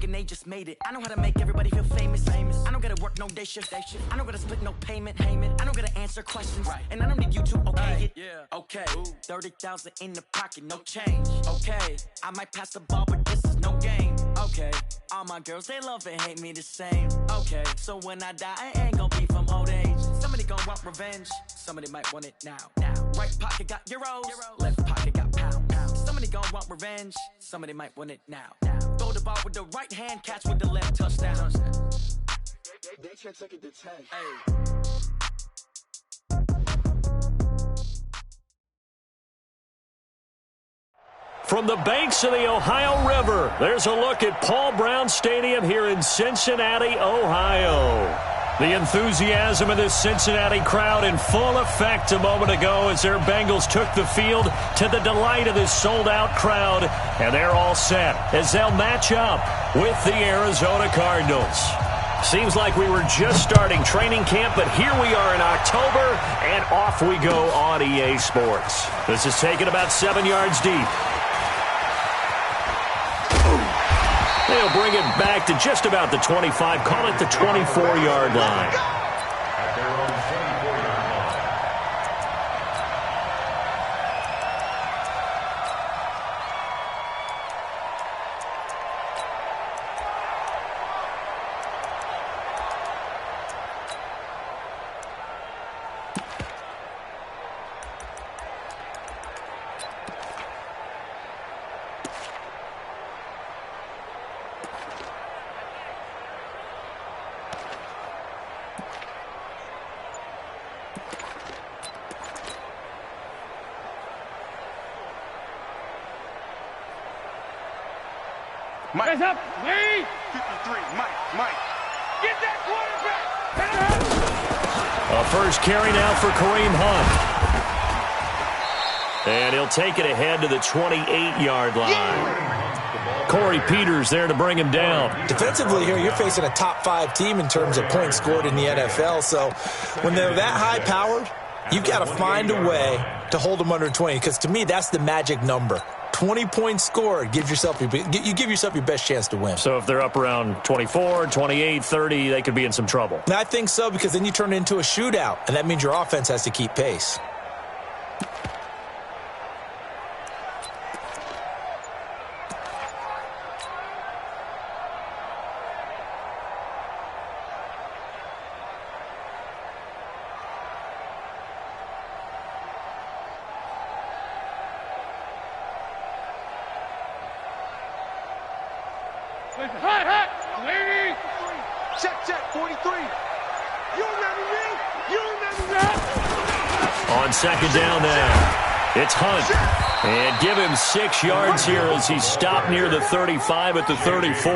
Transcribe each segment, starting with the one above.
thinking they just made it. I know how to make everybody feel famous. I don't gotta work no day shift. I don't gotta split no payment. I don't gotta answer questions. And I don't need you to okay it. Okay, 30,000 in the pocket, no change. Okay, I might pass the ball, but this is no game. Okay, all my girls, they love and hate me the same. Okay, so when I die, I ain't gonna be from old age. Somebody gonna want revenge. Somebody might want it now. Right pocket got euros. Left pocket got pounds. Somebody gonna want revenge. Somebody might want it now. Throw the ball with the right hand, catch with the left, touchdown. They can't take it to 10. Hey. From the banks of the Ohio River, there's a look at Paul Brown Stadium here in Cincinnati, Ohio. The enthusiasm of this Cincinnati crowd in full effect a moment ago as their Bengals took the field to the delight of this sold-out crowd. And they're all set as they'll match up with the Arizona Cardinals. Seems like we were just starting training camp, but here we are in October, and off we go on EA Sports. This is taken about 7 yards deep. They'll bring it back to just about the 25, call it the 24-yard line. Mike up, Lee! 53, Mike. Get that quarterback! A first carry now for Kareem Hunt. And he'll take it ahead to the 28-yard line. Corey Peters there to bring him down. Defensively here, you're facing a top-5 team in terms of points scored in the NFL. So when they're that high-powered, you've got to find a way to hold them under 20. Because to me, that's the magic number. 20 points scored, you give yourself your best chance to win. So if they're up around 24, 28, 30, they could be in some trouble. And I think so, because then you turn it into a shootout, and that means your offense has to keep pace. Lady! Check, 43. You remember me? On second down now, it's Hunt. And give him 6 yards here as he's stopped near the 35 at the 34.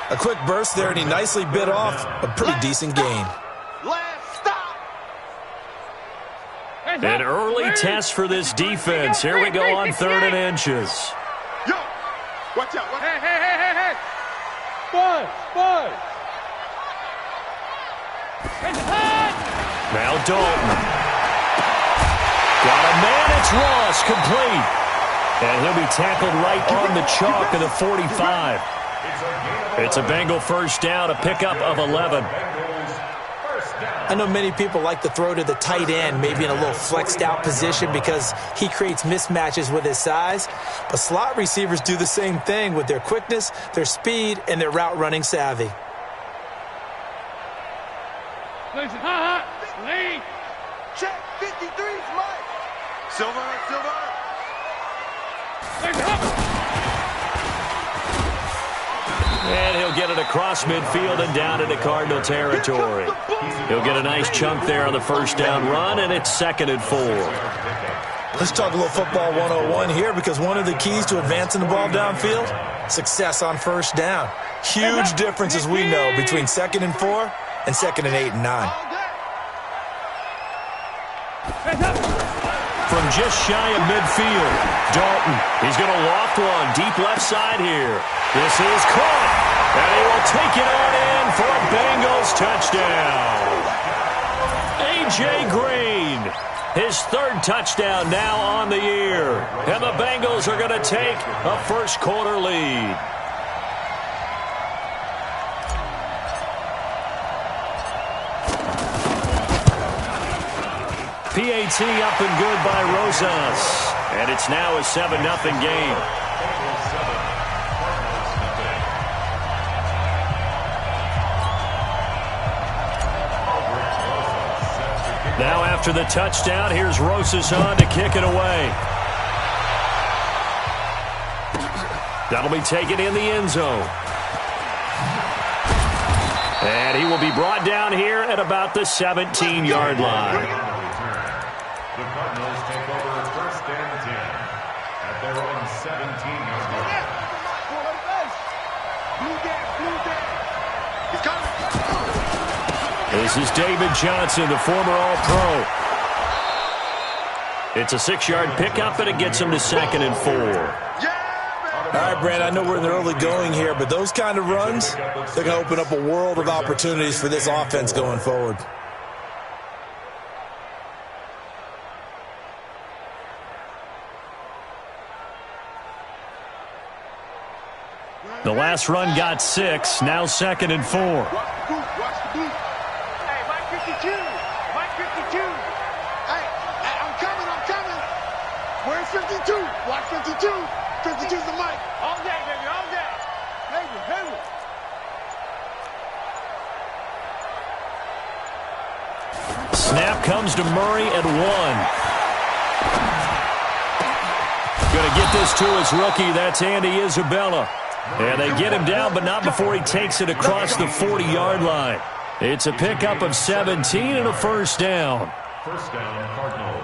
A quick burst there, and he nicely bit off a pretty decent gain. Last stop. An early test for this defense. Here we go on 3rd and inches. Yo, watch out. Hey. Bud. Now Dalton. Got a man, it's Ross, complete. And he'll be tackled right on the chalk of the 45. It's a Bengal first down, a pickup of 11. I know many people like to throw to the tight end, maybe in a little flexed out position because he creates mismatches with his size. But slot receivers do the same thing with their quickness, their speed, and their route running savvy. Lee! Check, 53's Mike. Silver. And he'll get it across midfield and down into Cardinal territory. He'll get a nice chunk there on the first down run, and it's 2nd and 4. Let's talk a little football 101 here, because one of the keys to advancing the ball downfield, success on first down. Huge difference, as we know, between 2nd and 4 and 2nd and 8 and 9. From just shy of midfield, Dalton. He's going to loft one deep left side here. This is caught, and he will take it on in for a Bengals touchdown. A.J. Green, his 3rd touchdown now on the year. And the Bengals are going to take a first quarter lead. PAT up and good by Rosas. And it's now a 7-0 game. Now after the touchdown, here's Rosas on to kick it away. That'll be taken in the end zone. And he will be brought down here at about the 17-yard line. The Cardinals take over first and 10 at their own 17-yard line. This is David Johnson, the former All-Pro. It's a 6-yard pickup, and it gets him to 2nd and 4. All right, Brand, I know we're in the early going here, but those kind of runs, they're going to open up a world of opportunities for this offense going forward. The last run got 6, now 2nd and 4. Watch the boot. Hey, Mike 52. Mike 52. Hey, I'm coming. Where's 52? Watch 52. 52's the mic. All day, baby, all day. Hayward. Snap comes to Murray at 1. Going to get this to his rookie. That's Andy Isabella. And they get him down, but not before he takes it across the 40-yard line. It's a pickup of 17 and a first down. First down, Cardinals.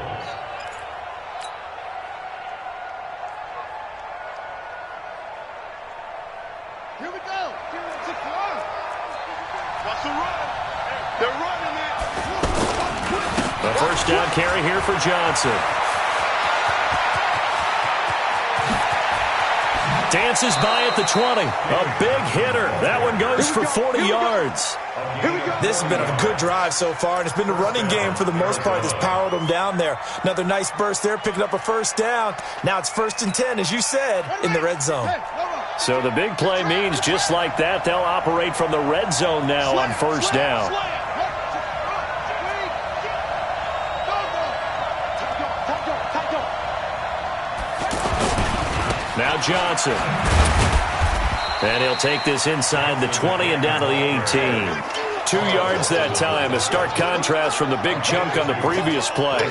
Here we go. What's the run? They're running it. A first down carry here for Johnson. Dances by at the 20. A big hitter. That one goes for 40 yards. This has been a good drive so far, and it's been the running game for the most part that's powered them down there. Another nice burst there, picking up a first down. Now it's 1st and 10, as you said, in the red zone. So the big play means just like that, they'll operate from the red zone now on first down. Now Johnson. And he'll take this inside the 20 and down to the 18. 2 yards that time. A stark contrast from the big chunk on the previous play.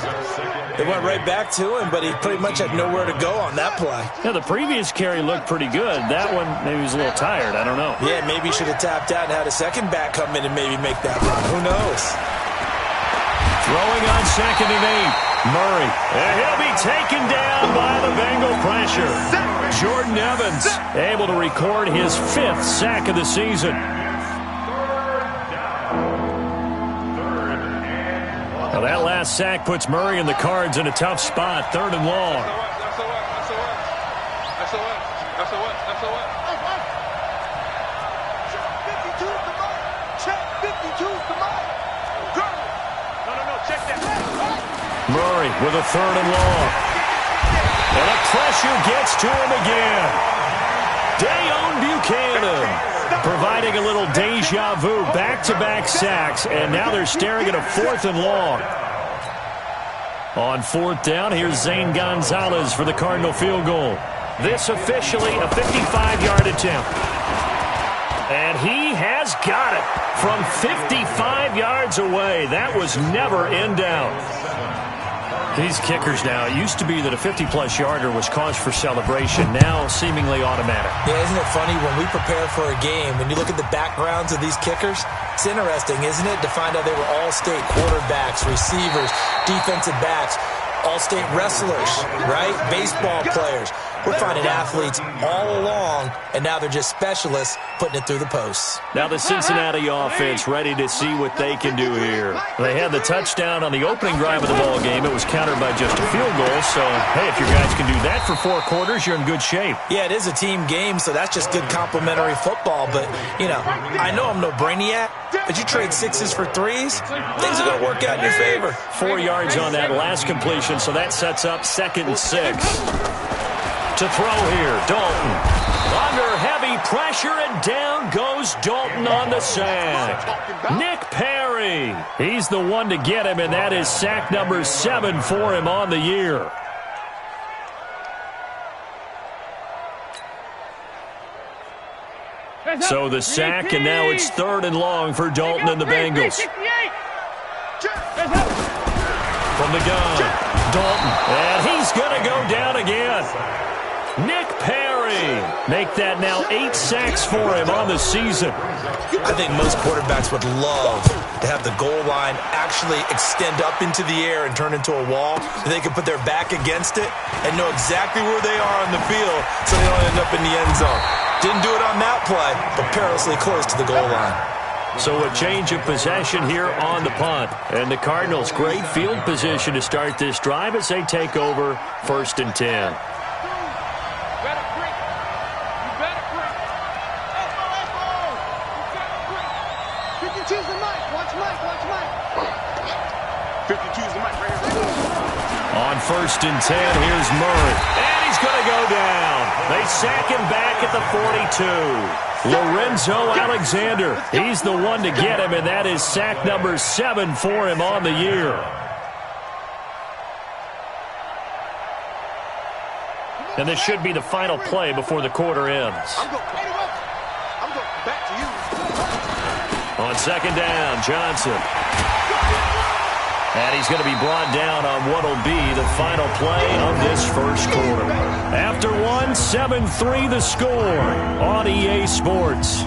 They went right back to him, but he pretty much had nowhere to go on that play. Yeah, the previous carry looked pretty good. That one, maybe he was a little tired. I don't know. Yeah, maybe he should have tapped out and had a second back come in and maybe make that run. Who knows? Throwing on 2nd and 8. Murray. And he'll be taken down by the Bengal pressure. Jordan Evans able to record his 5th sack of the season. Now that last sack puts Murray and the Cards in a tough spot. 3rd and long. That's a what? Check 52's the mic. No, check that. Murray with a 3rd and long. And the pressure gets to him again. Dayon Buchanan providing a little deja vu. Back-to-back sacks, and now they're staring at a 4th and long. On 4th down, here's Zane Gonzalez for the Cardinal field goal. This officially a 55-yard attempt. And he has got it from 55 yards away. That was never in doubt. These kickers now, it used to be that a 50-plus yarder was cause for celebration, now seemingly automatic. Yeah, isn't it funny when we prepare for a game, when you look at the backgrounds of these kickers, it's interesting, isn't it, to find out they were all-state quarterbacks, receivers, defensive backs, all-state wrestlers, right? Baseball players. We're finding athletes all along, and now they're just specialists putting it through the posts. Now the Cincinnati offense ready to see what they can do here. They had the touchdown on the opening drive of the ball game. It was countered by just a field goal. So, hey, if your guys can do that for 4 quarters, you're in good shape. Yeah, it is a team game, so that's just good complimentary football. But, you know, I know I'm no brainiac, but you trade 6s for 3s, things are going to work out in your favor. 4 yards on that last completion, so that sets up 2nd and 6. To throw here, Dalton. Under heavy pressure, and down goes Dalton on the sack. Nick Perry, he's the one to get him, and that is sack number 7 for him on the year. So the sack, and now it's 3rd and long for Dalton and the Bengals. From the gun, Dalton, and he's going to go down again. Nick Perry, make that now 8 sacks for him on the season. I think most quarterbacks would love to have the goal line actually extend up into the air and turn into a wall, so they can put their back against it and know exactly where they are on the field so they don't end up in the end zone. Didn't do it on that play, but perilously close to the goal line. So a change of possession here on the punt. And the Cardinals, great field position to start this drive as they take over 1st and 10. On 1st and 10, here's Murray. And he's going to go down. They sack him back at the 42. Lorenzo Alexander, he's the one to get him, and that is sack number 7 for him on the year. And this should be the final play before the quarter ends. On 2nd down, Johnson. And he's going to be brought down on what will be the final play of this first quarter. After 1, 7-3 the score on EA Sports.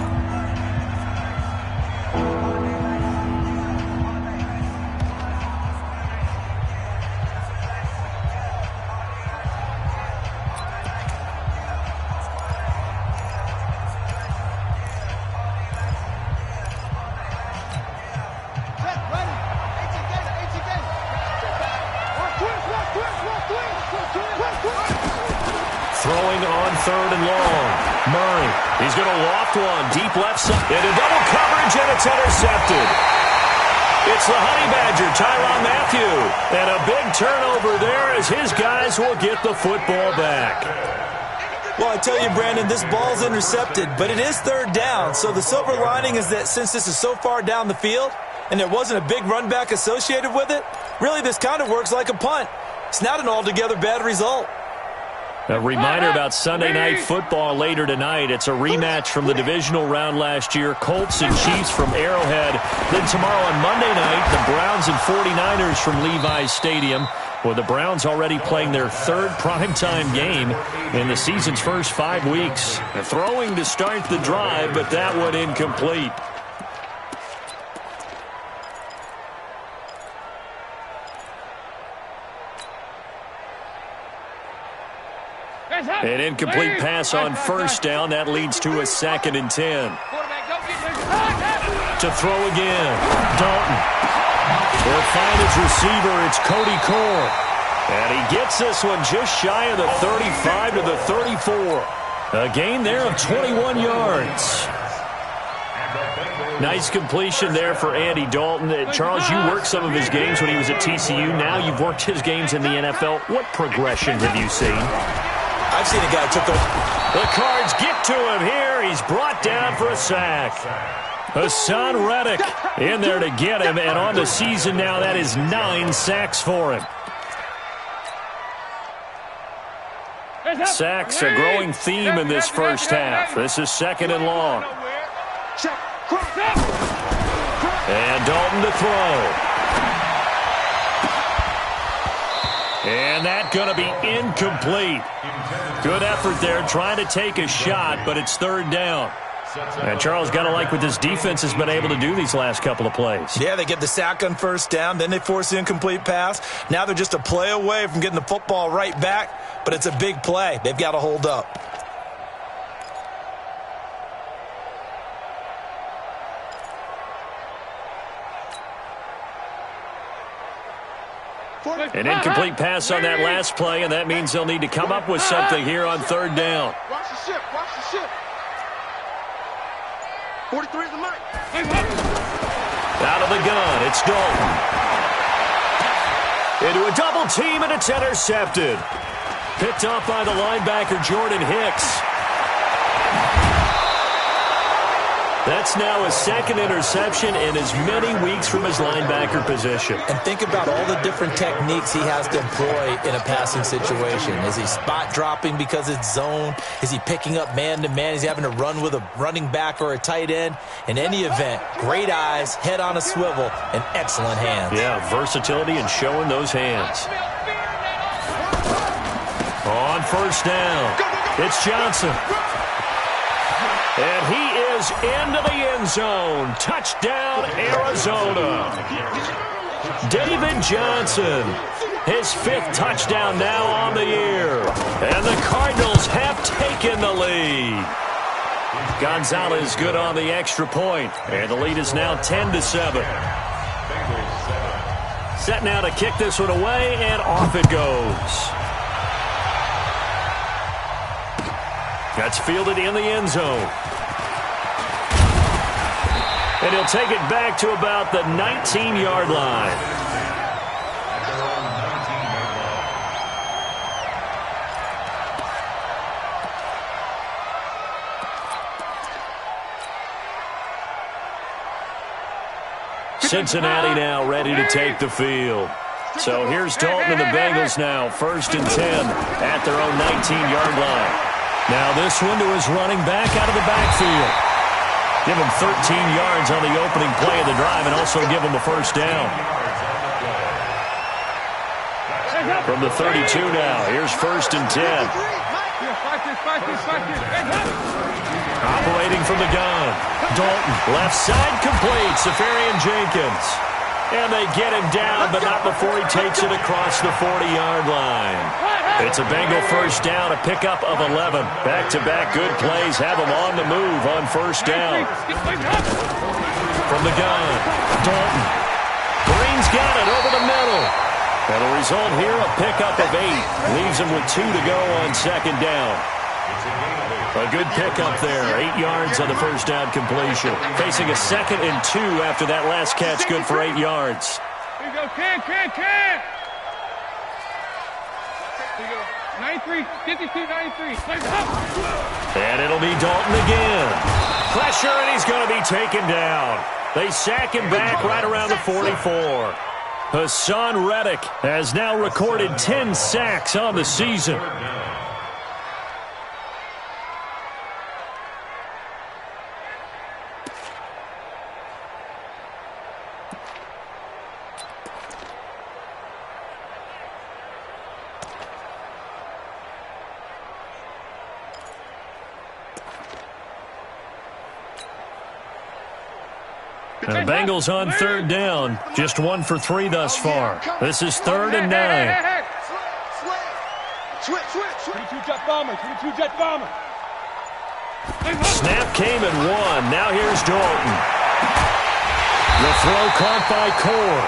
Throwing on 3rd and long. Murray, he's going to loft one. Deep left side. Into double coverage, and it's intercepted. It's the Honey Badger, Tyrann Mathieu. And a big turnover there as his guys will get the football back. Well, I tell you, Brandon, this ball's intercepted, but it is 3rd down. So the silver lining is that since this is so far down the field and there wasn't a big run back associated with it, really this kind of works like a punt. It's not an altogether bad result. A reminder about Sunday Night Football later tonight. It's a rematch from the divisional round last year. Colts and Chiefs from Arrowhead. Then tomorrow on Monday night, the Browns and 49ers from Levi's Stadium. With the Browns already playing their 3rd primetime game in the season's first 5 weeks. Throwing to start the drive, but that one incomplete. An incomplete pass on 1st down. That leads to a 2nd and 10. To throw again. Dalton. He'll find his receiver. It's Cody Core. And he gets this one just shy of the 35 to the 34. A gain there of 21 yards. Nice completion there for Andy Dalton. Charles, you worked some of his games when he was at TCU. Now you've worked his games in the NFL. What progression have you seen? I've seen a guy took the Cards get to him here. He's brought down for a sack. Hassan Reddick in there to get him, and on the season now, that is 9 sacks for him. Sacks, a growing theme in this first half. This is 2nd and long. And Dalton to throw. And that's going to be incomplete. Good effort there trying to take a shot, but it's 3rd down. And Charles, got to like what this defense has been able to do these last couple of plays. Yeah, they get the sack on 1st down, then they force the incomplete pass. Now they're just a play away from getting the football right back, but it's a big play. They've got to hold up. An incomplete pass on that last play, and that means they'll need to come up with something here on 3rd down. Watch the ship, watch the ship. 43 is the mic. Out of the gun, it's Dalton. Into a double team, and it's intercepted. Picked off by the linebacker, Jordan Hicks. That's now his second interception in as many weeks from his linebacker position. And think about all the different techniques he has to employ in a passing situation. Is he spot dropping because it's zone? Is he picking up man-to-man? Is he having to run with a running back or a tight end? In any event, great eyes, head on a swivel, and excellent hands. Yeah, versatility and showing those hands. On first down, it's Johnson. And he is into the end zone. Touchdown, Arizona. David Johnson, his 5th touchdown now on the year. And the Cardinals have taken the lead. Gonzalez good on the extra point. And the lead is now 10-7. Set now to kick this one away, and off it goes. That's fielded in the end zone. And he'll take it back to about the 19-yard line. Cincinnati now ready to take the field. So here's Dalton and the Bengals now, 1st and 10 at their own 19-yard line. Now this one to his running back out of the backfield. Give him 13 yards on the opening play of the drive and also give him a first down. From the 32 now, here's 1st and 10. Operating from the gun. Dalton, left side complete. Safarian Jenkins. And they get him down, but not before he takes it across the 40-yard line. It's a Bengal first down, a pickup of 11. Back-to-back good plays have him on the move on first down. From the gun, Dalton. Green's got it over the middle. And the result here, a pickup of 8. Leaves him with 2 to go on second down. A good pickup there. 8 yards on the first down completion. Facing a 2nd and 2 after that last catch. Good for 8 yards. Here you go, can. 93, 52, 93. And it'll be Dalton again. Pressure, and he's going to be taken down. They sack him back right around the 44. Hassan Reddick has now recorded 10 sacks on the season. And the Bengals on 3rd down. Just 1 for 3 thus far. This is 3rd and 9. Switch. 22 jet bomber. Snap came and 1. Now here's Dalton. The throw caught by Core.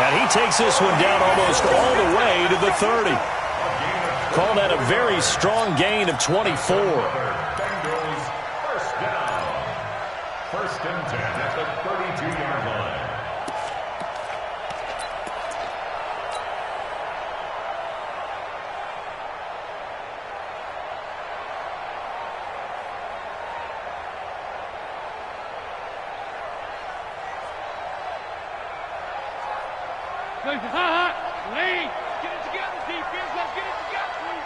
And he takes this one down almost all the way to the 30. Call that a very strong gain of 24. Bengals first down. 1st and 10 at the 32-yard line. Lee, get it together, defense. Let's get it together, Lee.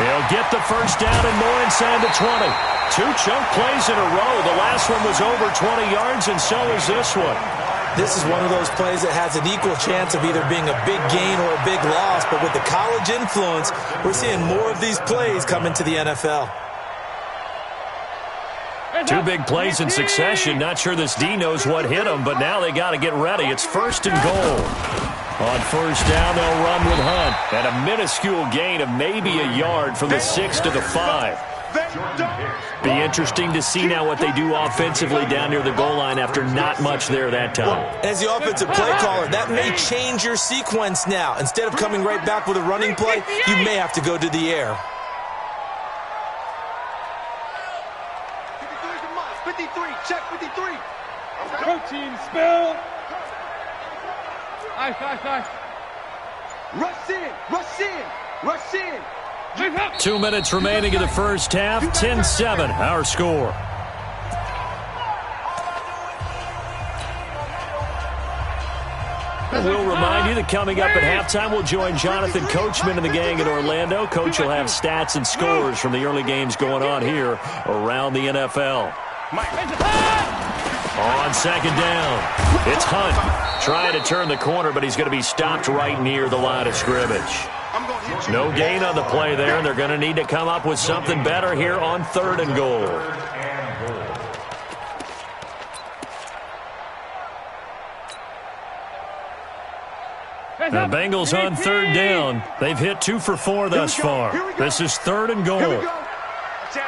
He'll get the first down and more inside the 20. 2 chunk plays in a row. The last one was over 20 yards, and so is this one. This is one of those plays that has an equal chance of either being a big gain or a big loss, but with the college influence, we're seeing more of these plays come into the NFL. 2 big plays in succession. Not sure this D knows what hit him, but now they got to get ready. It's 1st and goal. On first down, they'll run with Hunt. And a minuscule gain of maybe a yard from the 6 to the 5. Be interesting to see now what they do offensively down near the goal line after not much there that time. As the offensive play caller, that may change your sequence now. Instead of coming right back with a running play, you may have to go to the air. 53, check 53. Protein spill. Ice. Rush in. Rush in. Rush in. 2 minutes remaining in the first half. 10-7, our score. We'll remind you that coming up at halftime, we'll join Jonathan Coachman and the gang in Orlando. Coach will have stats and scores from the early games going on here around the NFL. On second down, it's Hunt trying to turn the corner, but he's going to be stopped right near the line of scrimmage. No gain on the play there, and they're going to need to come up with something better here on 3rd and goal. The Bengals on 3rd down. They've hit 2 for 4 thus far. This is 3rd and goal. Check,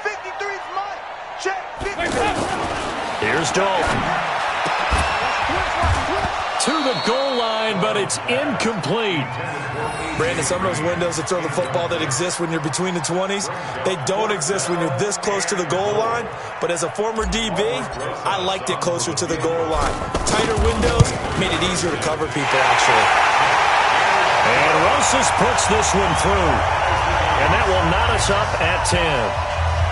53's mine. Check, 53. Here's Dalton. To the goal line, but it's incomplete. Brandon, some of those windows to throw the football that exist when you're between the 20s, they don't exist when you're this close to the goal line. But as a former DB, I liked it closer to the goal line. Tighter windows made it easier to cover people, actually. And Rosas puts this one through. And that will knot us up at 10.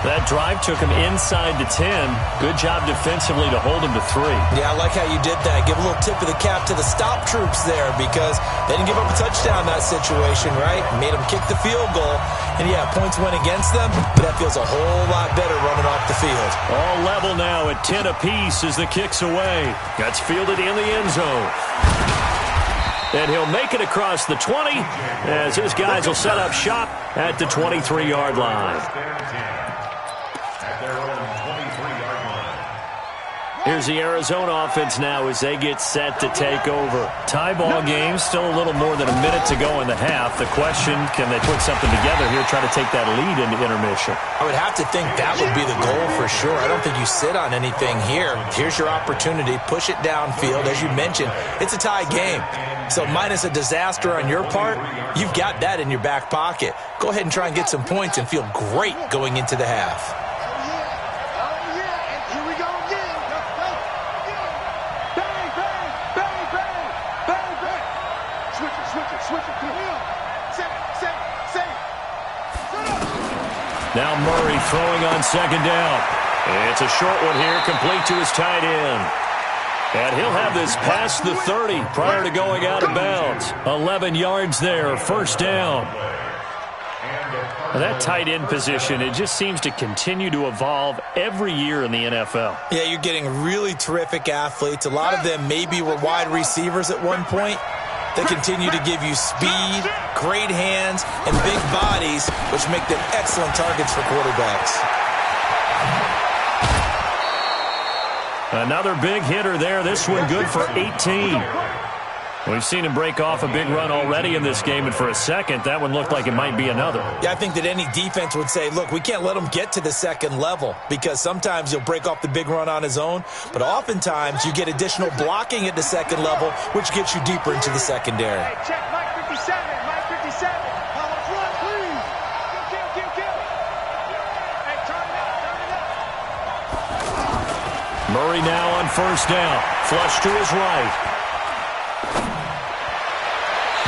That drive took him inside the 10. Good job defensively to hold him to 3. Yeah, I like how you did that. Give a little tip of the cap to the stop troops there because they didn't give up a touchdown in that situation, right? Made them kick the field goal. And, yeah, points went against them, but that feels a whole lot better running off the field. All level now at 10 apiece as the kick's away. That's fielded in the end zone. And he'll make it across the 20 as his guys will set up shop at the 23-yard line. Here's the Arizona offense now as they get set to take over. Tie ball game, still a little more than a minute to go in the half. The question, can they put something together here, try to take that lead into intermission? I would have to think that would be the goal for sure. I don't think you sit on anything here. Here's your opportunity. Push it downfield. As you mentioned, it's a tie game. So minus a disaster on your part, you've got that in your back pocket. Go ahead and try and get some points and feel great going into the half. Now Murray throwing on second down. It's a short one here, complete to his tight end. And he'll have this past the 30 prior to going out of bounds. 11 yards there, first down. That tight end position, it just seems to continue to evolve every year in the NFL. Yeah, you're getting really terrific athletes. A lot of them maybe were wide receivers at one point. They continue to give you speed, great hands, and big bodies, which make them excellent targets for quarterbacks. Another big hitter there. This one good for 18. We've seen him break off a big run already in this game, and for a second, that one looked like it might be another. Yeah, I think that any defense would say, look, we can't let him get to the second level because sometimes he'll break off the big run on his own, but oftentimes you get additional blocking at the second level, which gets you deeper into the secondary. Hey, check Mike 57. Mike 57. Let's run, please. Kill. Hey, turn it up. Murray now on first down. Flush to his right.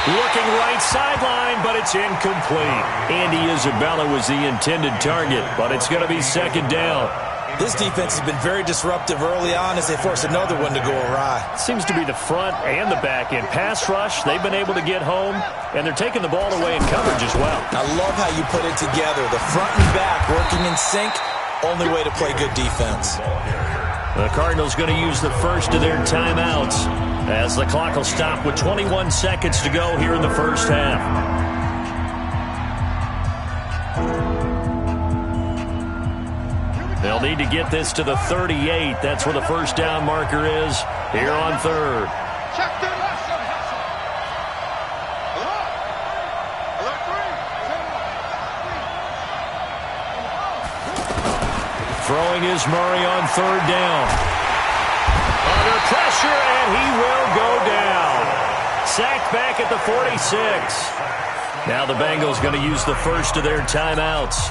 Looking right sideline, but it's incomplete. Andy Isabella was the intended target, but it's going to be second down. This defense has been very disruptive early on as they force another one to go awry. Seems to be the front and the back end. Pass rush, they've been able to get home, and they're taking the ball away in coverage as well. I love how you put it together. The front and back working in sync, only way to play good defense. The Cardinals going to use the first of their timeouts as the clock will stop with 21 seconds to go here in the first half. They'll need to get this to the 38. That's where the first down marker is here on third. Throwing is Murray on third down. Under pressure, and he will go down. Sacked back at the 46. Now the Bengals going to use the first of their timeouts.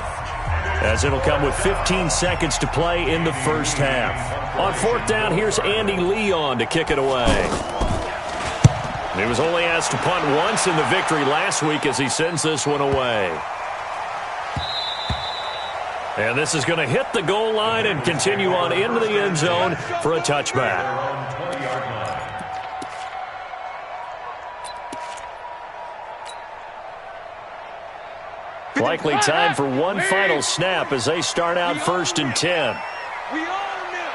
as it'll come with 15 seconds to play in the first half. On fourth down, here's Andy Leon to kick it away. He was only asked to punt once in the victory last week as he sends this one away. And this is going to hit the goal line and continue on into the end zone for a touchback. Likely time for one final snap as they start out 1st and 10. We own them.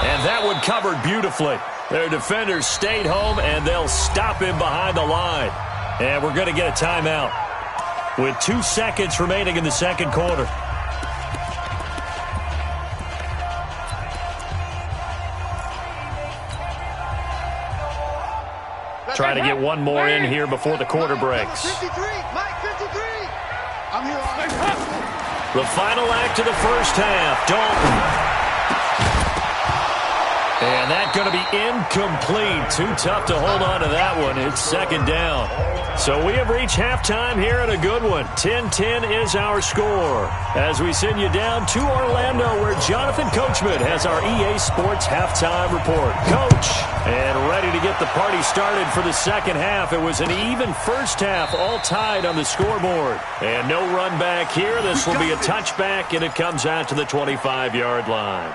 And that one covered beautifully. Their defenders stayed home, and they'll stop him behind the line. And we're going to get a timeout with 2 seconds remaining in the second quarter. Try to get one more in here before the quarter breaks. 53, Mike, 53. I'm here. The final act of the first half, Dalton. And that's going to be incomplete. Too tough to hold on to that one. It's second down. So we have reached halftime here and a good one. 10-10 is our score. As we send you down to Orlando where Jonathan Coachman has our EA Sports halftime report. Coach, and ready to get the party started for the second half. It was an even first half, all tied on the scoreboard. And no run back here. This will be a touchback, and it comes out to the 25-yard line.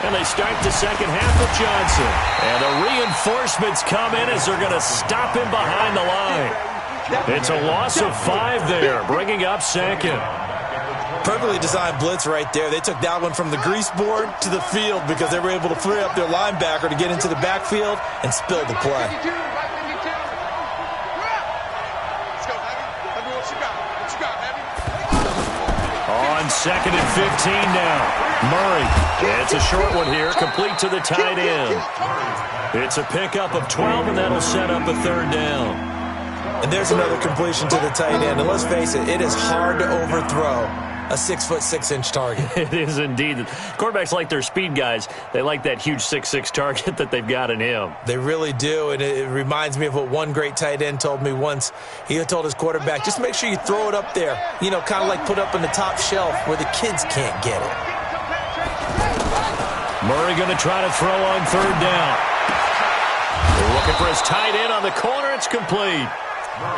And they start the second half with Johnson. And the reinforcements come in as they're going to stop him behind the line. It's a loss of 5 there, bringing up second. Perfectly designed blitz right there. They took that one from the grease board to the field because they were able to free up their linebacker to get into the backfield and spill the play. On 2nd and 15 now. Murray. It's a short one here, complete to the tight end. It's a pickup of 12, and that'll set up a third down. And there's another completion to the tight end. And let's face it, it is hard to overthrow a 6'6" target. It is indeed. Quarterbacks like their speed guys. They like that huge 6'6" target that they've got in him. They really do, and it reminds me of what one great tight end told me once. He told his quarterback, just make sure you throw it up there, you know, kind of like put up in the top shelf where the kids can't get it. Murray going to try to throw on third down. They're looking for his tight end on the corner. It's complete.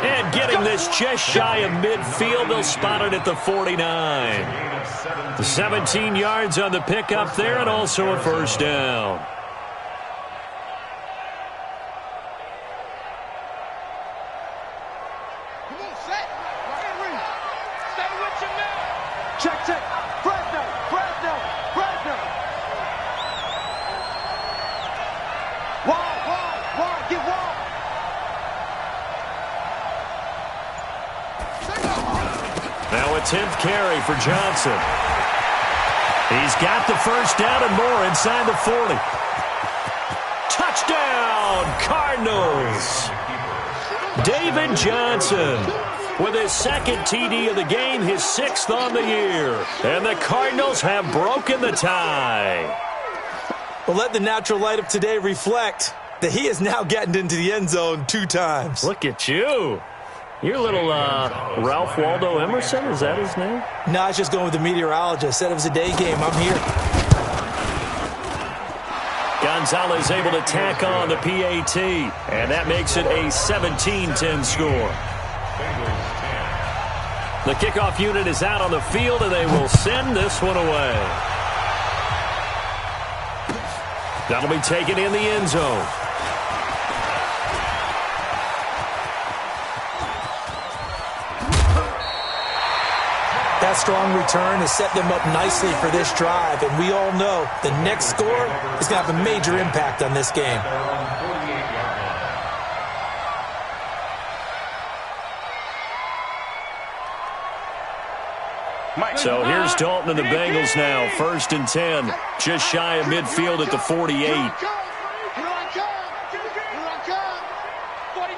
And getting this just shy of midfield, they'll spot it at the 49. 17 yards on the pickup there, and also a first down. Check. Fresno. Wide. Get wide. Now a 10th carry for Johnson. He's got the first down and more inside the 40. Touchdown, Cardinals. David Johnson with his second TD of the game, his 6th on the year. And the Cardinals have broken the tie. Well, let the natural light of today reflect that he has now gotten into the end zone 2 times. Look at you. You're a little Ralph Waldo Emerson, is that his name? No, I was just going with the meteorologist. Said it was a day game. I'm here. Gonzalez able to tack on the PAT, and that makes it a 17-10 score. The kickoff unit is out on the field, and they will send this one away. That'll be taken in the end zone. That strong return has set them up nicely for this drive, and we all know the next score is going to have a major impact on this game. So here's Dalton and the Bengals now. 1st and 10. Just shy of midfield at the 48. Here I come. 49,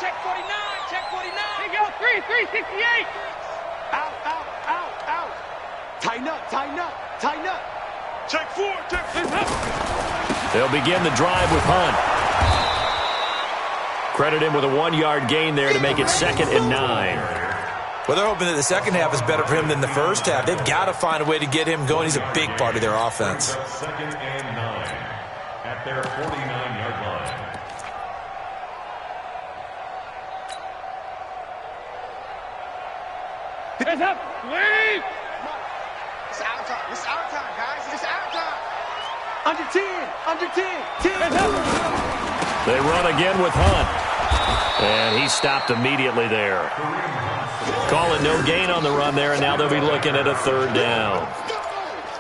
check 49, check 49. Here you go, 368. Out. Tighten up. Check 4, check 4. They'll begin the drive with Hunt. Credit him with a 1-yard gain there to make it 2nd and 9. Well, they're hoping that the second half is better for him than the first half. They've got to find a way to get him going. He's a big part of their offense. 2nd and 9 at their 49-yard line. Hands up, leave. It's our time, guys. It's our time. Under 10. Hands up. They run again with Hunt. And he stopped immediately there. Call it no gain on the run there, and now they'll be looking at a 3rd down.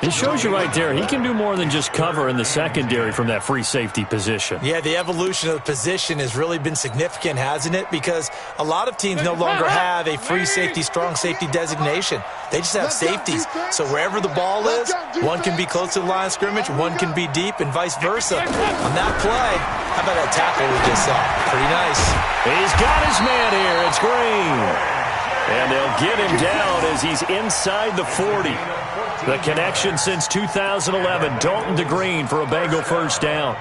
It shows you right there, he can do more than just cover in the secondary from that free safety position. Yeah, the evolution of the position has really been significant, hasn't it? Because a lot of teams no longer have a free safety, strong safety designation. They just have safeties. So wherever the ball is, one can be close to the line of scrimmage, one can be deep, and vice versa. On that play, how about that tackle we just saw? Pretty nice. He's got his man here. It's Green. And they'll get him down as he's inside the 40. The connection since 2011. Dalton to Green for a Bengal 1st down.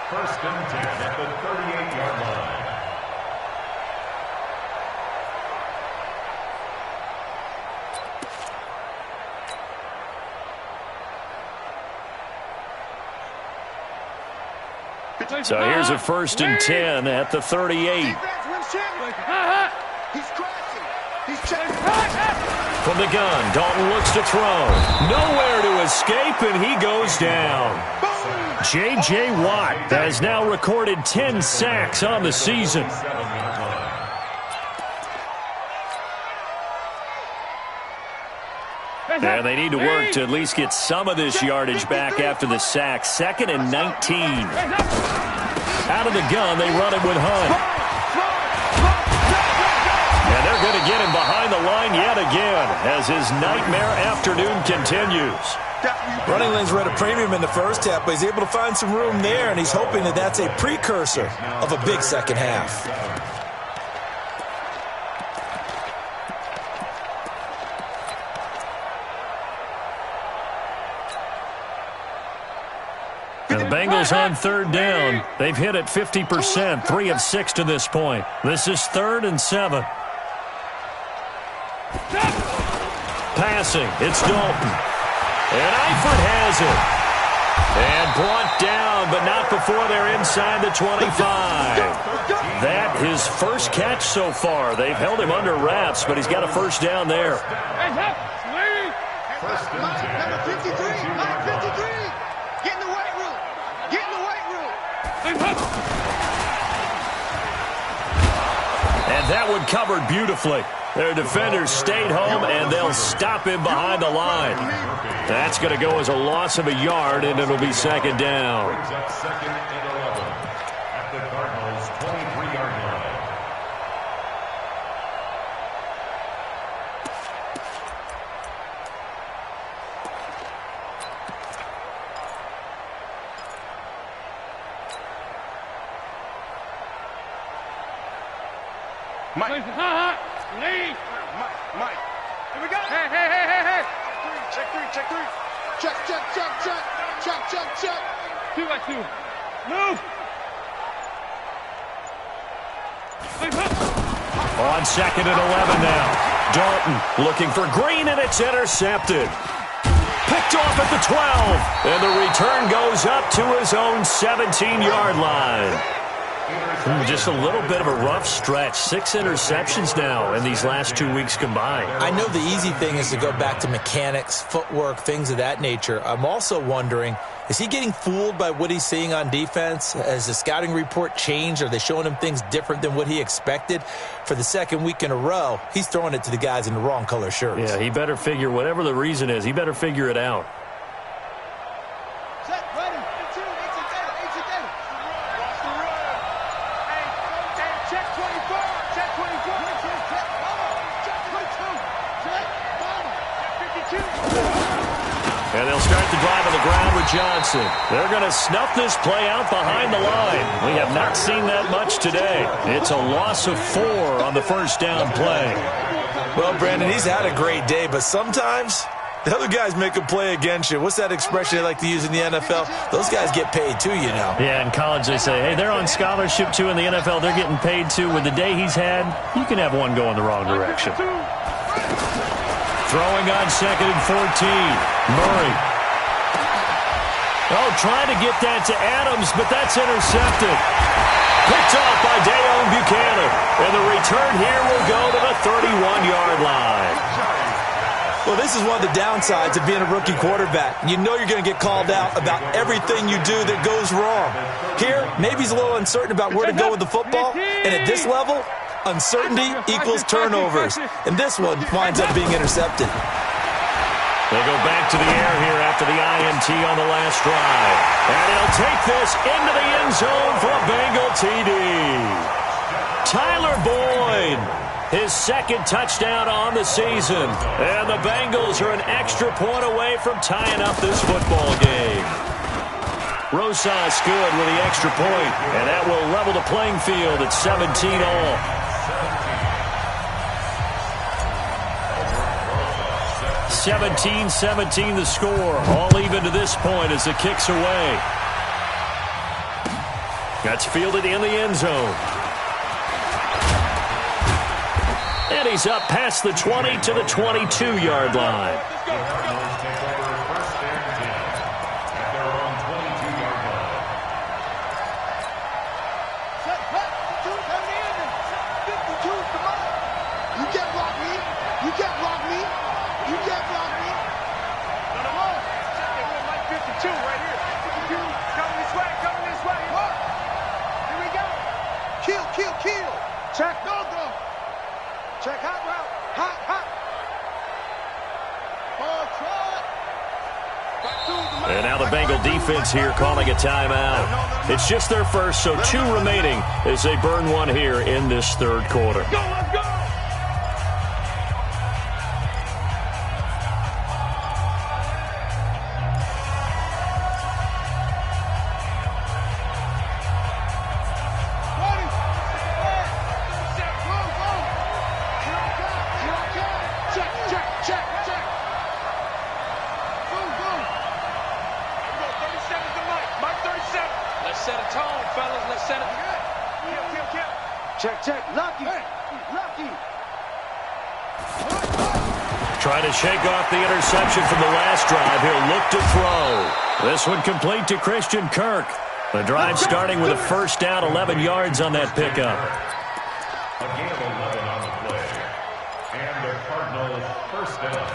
1st and 10 at the 38-yard line. So here's a 1st and 10 at the 38. He's crashing. He's checking. From the gun, Dalton looks to throw. Nowhere to escape, and he goes down. J.J. Watt has now recorded 10 sacks on the season. And they need to work to at least get some of this yardage back after the sack. 2nd and 19. Out of the gun, they run it with Hunt. And they're going to get him behind the line yet again as his nightmare afternoon continues. Running lanes were at a premium in the first half, but he's able to find some room there, and he's hoping that that's a precursor of a big second half. And the Bengals on 3rd down. They've hit it 50%, 3 of 6 to this point. This is 3rd and 7. Passing, it's Dalton. And Eifert has it. And brought down, but not before they're inside the 25. That his first catch so far. They've held him under wraps, but he's got a 1st down there. Hands up, leave. 1st and 10 Number at the 53. 23-yard line. Get in the weight room. Get in the weight room. Hands up. And that one covered beautifully. Their defenders stayed home, and they'll stop him behind the line. That's going to go as a loss of a yard, and it'll be 2nd down. Brings up 2nd and 11 at the Cardinals' 23-yard line. Mike. Leave. Mike. Here we go. Hey. Check 3. Check 2 by 2. Move. On 2nd and 11 now. Dalton looking for Green, and it's intercepted. Picked off at the 12. And the return goes up to his own 17-yard line. Just a little bit of a rough stretch. 6 interceptions now in these last 2 weeks combined. I know the easy thing is to go back to mechanics, footwork, things of that nature. I'm also wondering, is he getting fooled by what he's seeing on defense? Has the scouting report changed? Are they showing him things different than what he expected? For the 2nd week in a row, he's throwing it to the guys in the wrong color shirts. Yeah, he better figure, whatever the reason is, he better figure it out. And they'll start the drive on the ground with Johnson. They're going to snuff this play out behind the line. We have not seen that much today. It's a loss of 4 on the first down play. Well, Brandon, he's had a great day, but sometimes the other guys make a play against you. What's that expression they like to use in the NFL? Those guys get paid too, you know. Yeah, in college they say, hey, they're on scholarship too. In the NFL, they're getting paid too. With the day he's had, you can have one go in the wrong direction. Throwing on 2nd and 14. Murray. Oh, trying to get that to Adams, but that's intercepted. Picked off by Deone Buchanan. And the return here will go to the 31-yard line. Well, this is one of the downsides of being a rookie quarterback. You know you're going to get called out about everything you do that goes wrong. Here, maybe he's a little uncertain about where to go with the football. And at this level, uncertainty equals turnovers. And this one winds up being intercepted. They go back to the air here after the INT on the last drive. And he'll take this into the end zone for a Bengal TD. Tyler Boyd, his 2nd touchdown on the season. And the Bengals are an extra point away from tying up this football game. Rosas good with the extra point, and that will level the playing field at 17-all. 17-17 the score. All even to this point as it kicks away. That's fielded in the end zone. And he's up past the 20 to the 22-yard line. Check, no go. Check, hot route. Hot. And now the Bengal defense here calling a timeout. It's just their first, so 2 remaining as they burn one here in this 3rd quarter. Go, let's go. Trying to shake off the interception from the last drive. He'll look to throw. This one complete to Christian Kirk. The drive starting with a first down, 11 yards on that pickup. A gain of 11 on the play. And the Cardinals first down.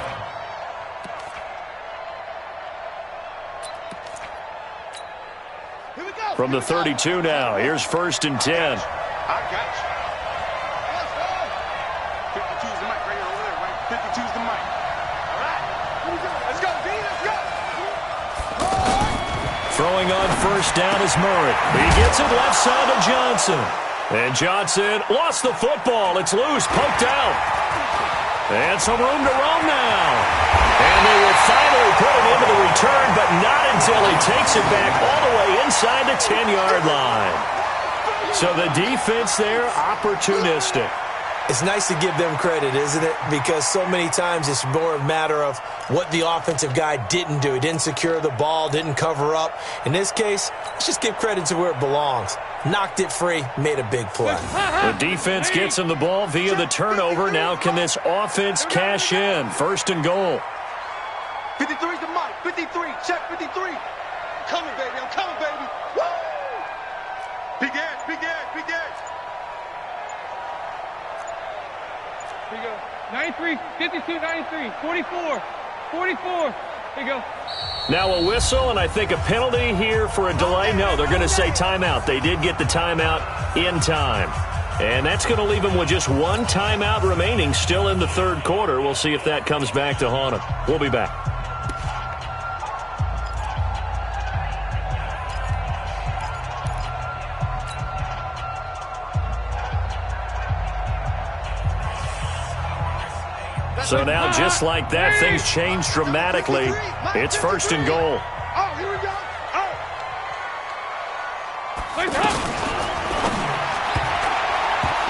Here we go. From the 32 now. Here's 1st and 10. I got you. Let's go. 52's the mic right here over there, right? 52's the mic. All right. Here we go. Let's go, D. Let's go. Throwing on first down is Murray. He gets it left side to Johnson. And Johnson lost the football. It's loose, poked out. And some room to roam now. And they will finally put it into the return, but not until he takes it back all the way inside the 10-yard line. So the defense there, opportunistic. It's nice to give them credit, isn't it? Because so many times it's more a matter of what the offensive guy didn't do. He didn't secure the ball, didn't cover up. In this case, let's just give credit to where it belongs. Knocked it free, made a big play. The defense gets him the ball via the turnover. Now can this offense cash in? 1st and goal. 53's the mic. 53. Check 53. I'm coming, baby. I'm coming, baby. Woo! Big edge, big edge, big edge. Here you go. 93, 52, 93, 44, 44. Here you go. Now a whistle, and I think a penalty here for a delay. No, they're going to say timeout. They did get the timeout in time. And that's going to leave them with just 1 timeout remaining still in the 3rd quarter. We'll see if that comes back to haunt them. We'll be back. So now, just like that, things change dramatically. It's 1st and goal. Oh, here we go.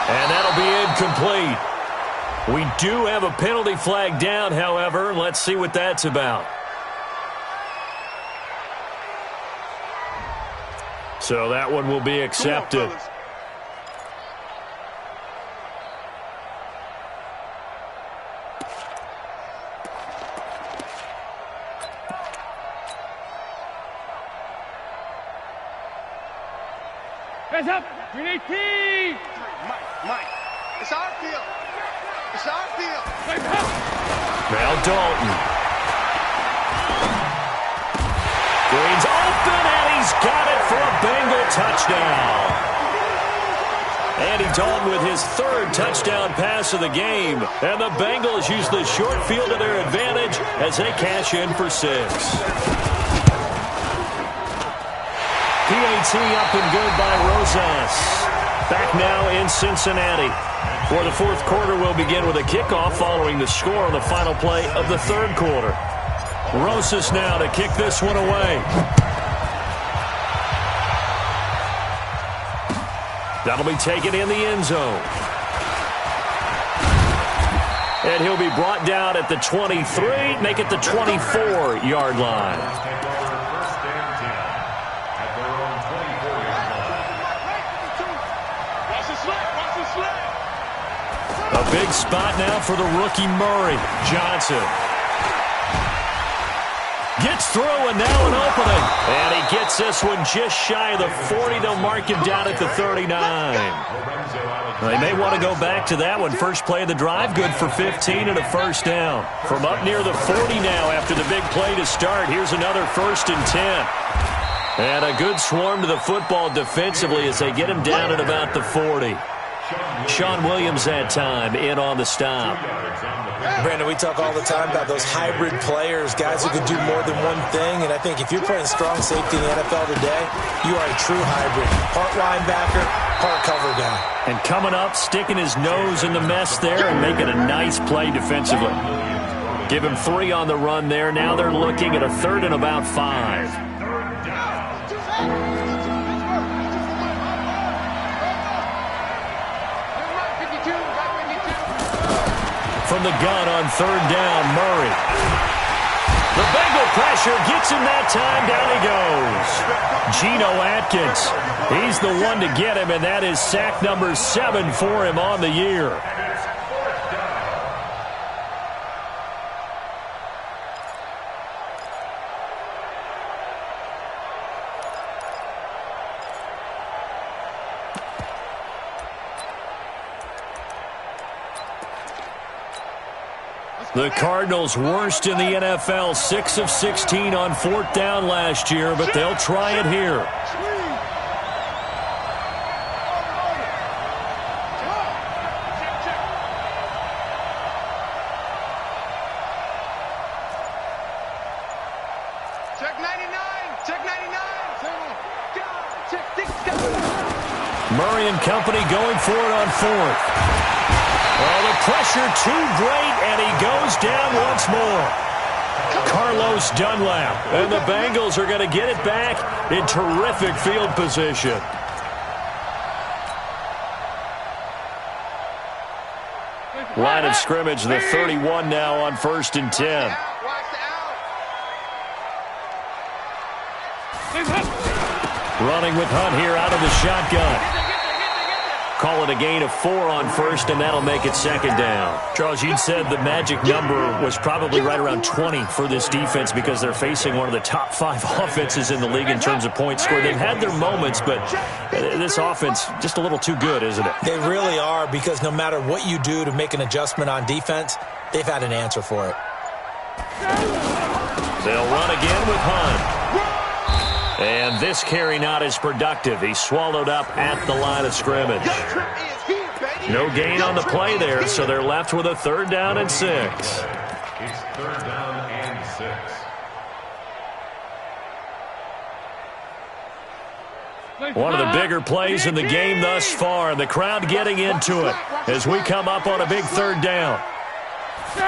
And that'll be incomplete. We do have a penalty flag down, however. Let's see what that's about. So that one will be accepted. Come on, Hands up! Green 18! Mike, it's our field. It's our field. Now Dalton. Green's open, and he's got it for a Bengal touchdown. Andy Dalton with his 3rd touchdown pass of the game. And the Bengals use the short field to their advantage as they cash in for 6. PAT up and good by Rosas. Back now in Cincinnati. For the 4th quarter, we'll begin with a kickoff following the score on the final play of the 3rd quarter. Rosas now to kick this one away. That'll be taken in the end zone. And he'll be brought down at the 23, make it the 24-yard line. A big spot now for the rookie Murray. Johnson gets through, and now an opening. And he gets this one just shy of the 40. They'll mark him down at the 39. They may want to go back to that one. First play of the drive, good for 15 and a 1st down. From up near the 40 now after the big play to start, here's another 1st and 10. And a good swarm to the football defensively as they get him down at about the 40. Sean Williams that time in on the stop. Brandon, we talk all the time about those hybrid players, guys who could do more than one thing, and I think if you're playing strong safety in the NFL today, you are a true hybrid. Part linebacker, part cover guy. And coming up, sticking his nose in the mess there and making a nice play defensively. Give him 3 on the run there. Now they're looking at a 3rd and about 5. From the gun on 3rd down, Murray. The Bengal pressure gets him that time. Down he goes. Geno Atkins. He's the one to get him, and that is sack number 7 for him on the year. The Cardinals worst in the NFL, 6 of 16 on 4th down last year, but they'll try it here. Check 99. Check 99. Murray and company going for it on 4th. Oh, the pressure too great, and he goes down once more. Carlos Dunlap, and the Bengals are going to get it back in terrific field position. Line of scrimmage, the 31 now on 1st and 10. Running with Hunt here out of the shotgun. Call it a gain of 4 on 1st, and that'll make it 2nd down. Charles, you'd said the magic number was probably right around 20 for this defense because they're facing one of the top 5 offenses in the league in terms of points scored. They've had their moments, but this offense just a little too good, isn't it? They really are, because no matter what you do to make an adjustment on defense, they've had an answer for it. They'll run again with Hunt. And this carry not as productive. He's swallowed up at the line of scrimmage. No gain on the play there, so they're left with a 3rd down and 6. It's 3rd down and 6. One of the bigger plays in the game thus far, and the crowd getting into it as we come up on a big 3rd down. And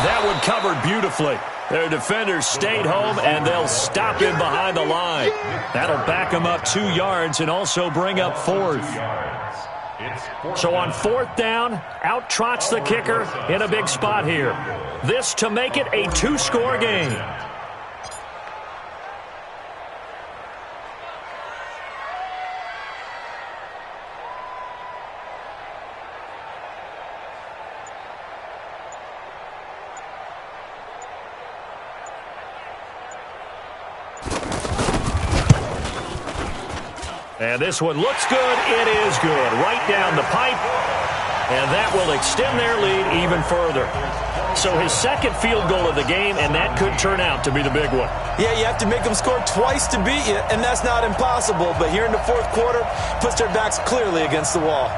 that one covered beautifully. Their defenders stayed home, and they'll stop him behind the line. That'll back him up 2 yards and also bring up 4th. So on 4th down, out trots the kicker in a big spot here. This to make it a 2-score game. And this one looks good. It is good. Right down the pipe. And that will extend their lead even further. So his second field goal of the game, and that could turn out to be the big one. Yeah, you have to make them score twice to beat you, and that's not impossible. But here in the 4th quarter, puts their backs clearly against the wall.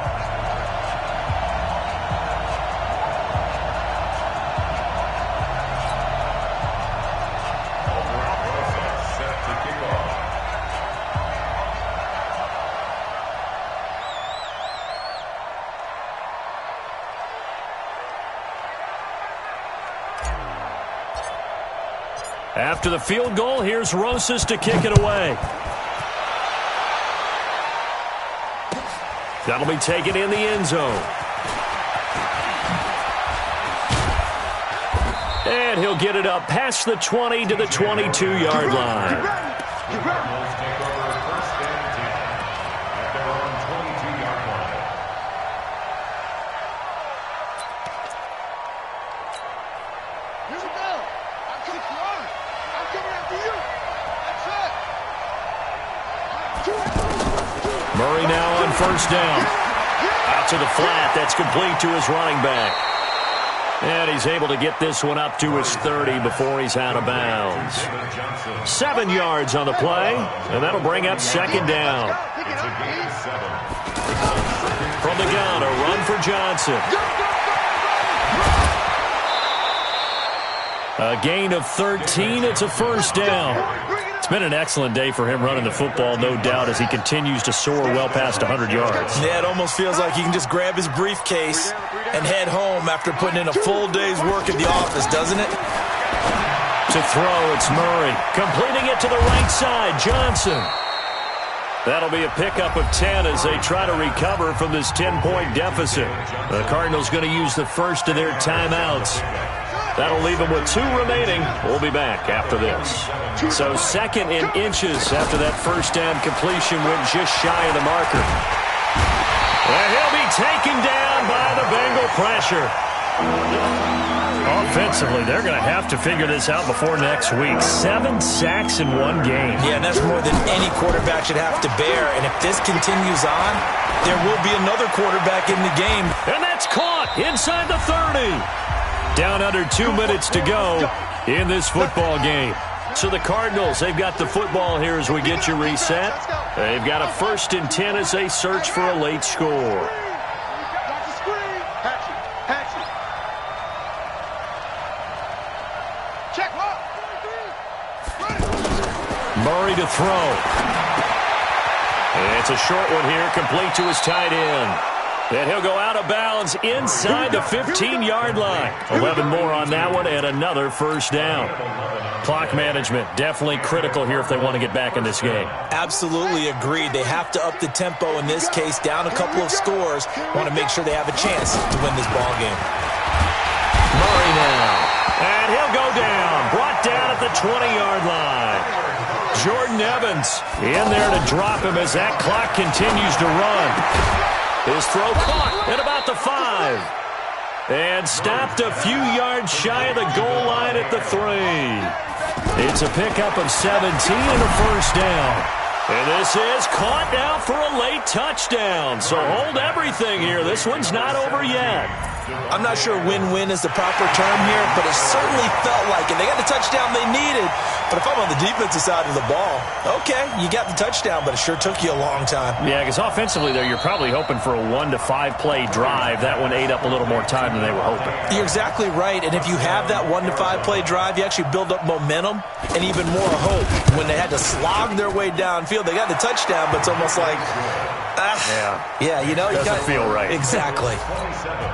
After the field goal, here's Rosas to kick it away. That'll be taken in the end zone. And he'll get it up past the 20 to the 22-yard line. Murray now on 1st down. Out to the flat. That's complete to his running back. And he's able to get this one up to his 30 before he's out of bounds. 7 yards on the play, and that'll bring up 2nd down. From the gun, a run for Johnson. A gain of 13. It's a 1st down. It's been an excellent day for him running the football, no doubt, as he continues to soar well past 100 yards. Yeah, it almost feels like he can just grab his briefcase and head home after putting in a full day's work at the office, doesn't it? To throw, it's Murray. Completing it to the right side, Johnson. That'll be a pickup of 10 as they try to recover from this 10-point deficit. The Cardinals going to use the first of their timeouts. That'll leave them with 2 remaining. We'll be back after this. So 2nd in inches after that 1st down completion went just shy of the marker. And he'll be taken down by the Bengal pressure. Offensively, they're going to have to figure this out before next week. 7 sacks in 1 game. Yeah, and that's more than any quarterback should have to bear. And if this continues on, there will be another quarterback in the game. And that's caught inside the 30. Down under 2 minutes to go in this football game. So the Cardinals, they've got the football here as we get you reset. They've got a 1st and 10 as they search for a late score. Murray to throw. It's a short one here, complete to his tight end. And he'll go out of bounds inside the 15-yard line. 11 more on that one and another 1st down. Clock management definitely critical here if they want to get back in this game. Absolutely agreed. They have to up the tempo in this case, down a couple of scores. Want to make sure they have a chance to win this ball game. Murray now. And he'll go down. Brought down at the 20-yard line. Jordan Evans in there to drop him as that clock continues to run. His throw caught at about the 5. And stopped a few yards shy of the goal line at the 3. It's a pickup of 17 and a 1st down. And this is caught now for a late touchdown. So hold everything here. This one's not over yet. I'm not sure win-win is the proper term here, but it certainly felt like it. They got the touchdown they needed, but if I'm on the defensive side of the ball, okay, you got the touchdown, but it sure took you a long time. Yeah, because offensively there, you're probably hoping for a 1 to 5 play drive. That one ate up a little more time than they were hoping. You're exactly right, and if you have that 1 to 5 play drive, you actually build up momentum and even more hope. When they had to slog their way downfield, they got the touchdown, but it's almost like Yeah, you know. Doesn't feel right. Exactly.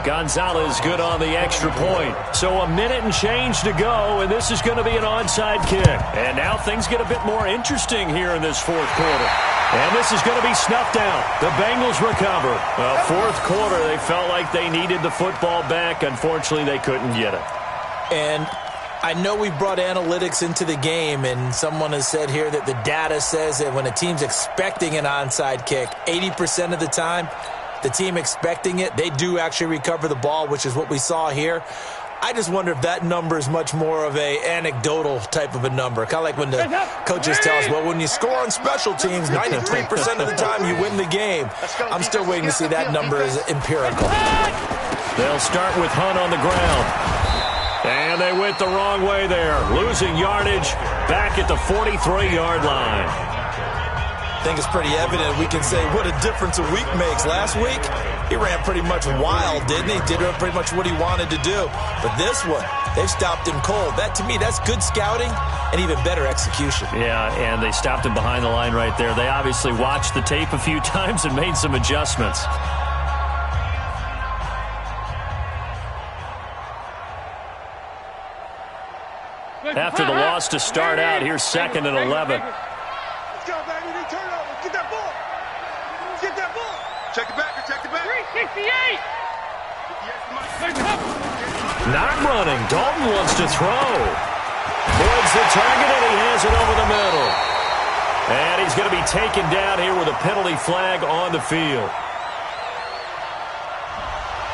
Gonzalez good on the extra point. So a minute and change to go, and this is going to be an onside kick. And now things get a bit more interesting here in this fourth quarter. And this is going to be snuffed out. The Bengals recover. Well, fourth quarter, they felt like they needed the football back. Unfortunately, they couldn't get it. And I know we brought analytics into the game, and someone has said here that the data says that when a team's expecting an onside kick, 80% of the time, the team expecting it, they do actually recover the ball, which is what we saw here. I just wonder if that number is much more of a anecdotal type of a number. Kind of like when the coaches tell us, well, when you score on special teams, 93% of the time you win the game. I'm still waiting to see that number is empirical. They'll start with Hunt on the ground. And they went the wrong way there. Losing yardage back at the 43-yard line. I think it's pretty evident. We can say what a difference a week makes. Last week, he ran pretty much wild, didn't he? Did pretty much what he wanted to do. But this one, they've stopped him cold. That, to me, that's good scouting and even better execution. Yeah, and they stopped him behind the line right there. They obviously watched the tape a few times and made some adjustments. After the loss to start out, here's 2nd and 11. Let's go, baby. They turn over. Get that ball. Get that ball. Check it back. Check it back. 368. Not running. Dalton wants to throw. Boyd's the target, and he has it over the middle. And he's going to be taken down here with a penalty flag on the field.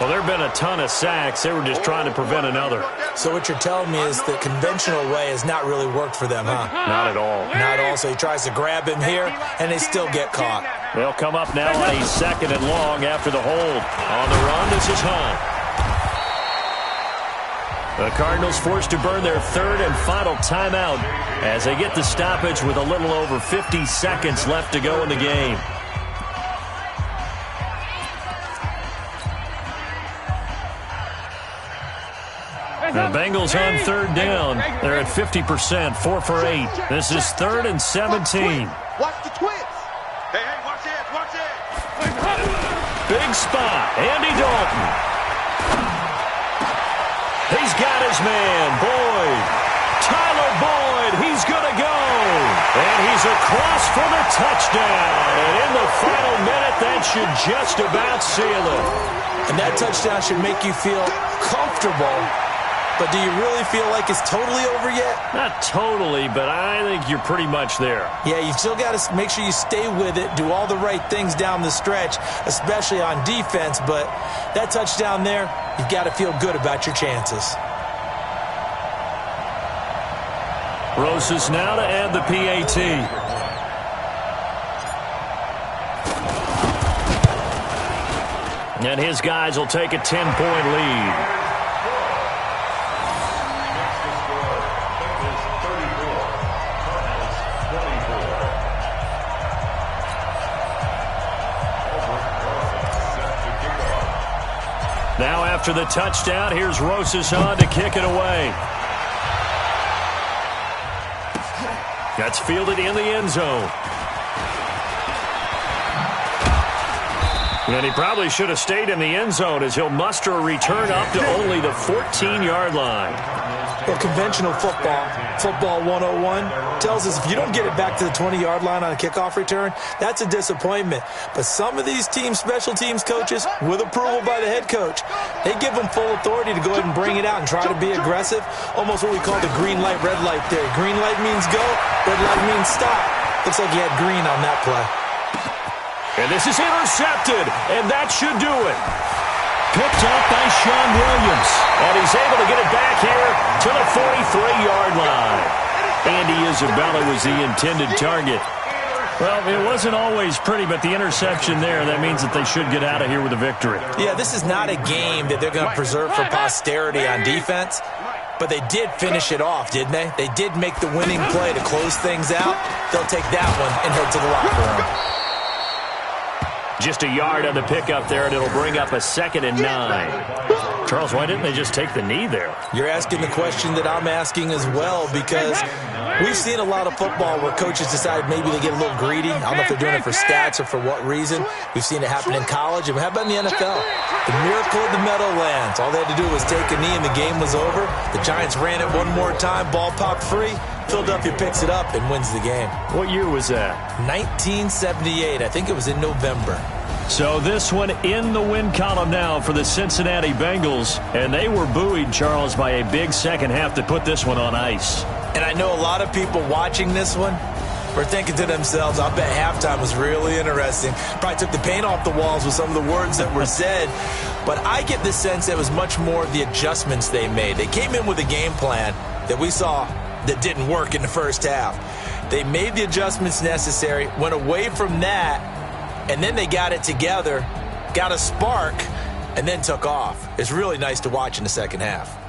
Well, there have been a ton of sacks. They were just trying to prevent another. So what you're telling me is the conventional way has not really worked for them, huh? Not at all. Not at all. So he tries to grab him here, and they still get caught. They'll come up now on a 2nd and long after the hold. On the run, this is Hunt. The Cardinals forced to burn their 3rd and final timeout as they get the stoppage with a little over 50 seconds left to go in the game. The Bengals on 3rd down. They're at 50%, 4 for 8. This is 3rd and 17. Watch the twins. Hey, watch this, watch this. Big spot, Andy Dalton. He's got his man, Boyd. Tyler Boyd, he's going to go. And he's across for the touchdown. And in the final minute, that should just about seal it. And that touchdown should make you feel comfortable. But do you really feel like it's totally over yet? Not totally, but I think you're pretty much there. Yeah, you still got to make sure you stay with it, do all the right things down the stretch, especially on defense. But that touchdown there, you've got to feel good about your chances. Rosas now to add the PAT. And his guys will take a 10-point lead. Now after the touchdown, here's Rosas on to kick it away. That's fielded in the end zone. And he probably should have stayed in the end zone as he'll muster a return up to only the 14-yard line. Well, conventional football 101, tells us if you don't get it back to the 20-yard line on a kickoff return, that's a disappointment. But some of these special teams coaches, with approval by the head coach, they give them full authority to go ahead and bring it out and try to be aggressive, almost what we call the green light, red light theory. Green light means go, red light means stop. Looks like he had green on that play. And this is intercepted, and that should do it. Picked up by Sean Williams, and he's able to get it back here to the 43-yard line. Andy Isabella was the intended target. Well, it wasn't always pretty, but the interception there, that means that they should get out of here with a victory. Yeah, this is not a game that they're going to preserve for posterity on defense, but they did finish it off, didn't they? They did make the winning play to close things out. They'll take that one and head to the locker room. Just a yard on the pickup there, and it'll bring up a 2nd and 9. Charles, why didn't they just take the knee there? You're asking the question that I'm asking as well, because We've seen a lot of football where coaches decide maybe they get a little greedy. I don't know if they're doing it for stats or for what reason. We've seen it happen in college. And how about in the NFL? The miracle of the Meadowlands. All they had to do was take a knee and the game was over. The Giants ran it one more time. Ball popped free. Philadelphia picks it up and wins the game. What year was that? 1978. I think it was in November. So this one in the win column now for the Cincinnati Bengals. And they were buoyed, Charles, by a big second half that put this one on ice. And I know a lot of people watching this one were thinking to themselves, I bet halftime was really interesting. Probably took the paint off the walls with some of the words that were said. But I get the sense that it was much more of the adjustments they made. They came in with a game plan that we saw that didn't work in the first half. They made the adjustments necessary, went away from that, and then they got it together, got a spark, and then took off. It's really nice to watch in the second half.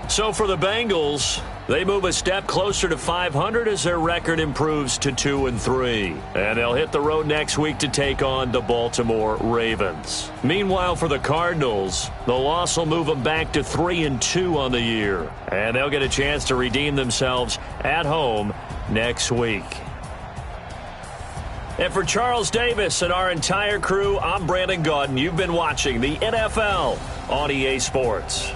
So for the Bengals, they move a step closer to 500 as their record improves to 2-3. And they'll hit the road next week to take on the Baltimore Ravens. Meanwhile, for the Cardinals, the loss will move them back to 3-2 on the year. And they'll get a chance to redeem themselves at home next week. And for Charles Davis and our entire crew, I'm Brandon Gaudin. You've been watching the NFL on EA Sports.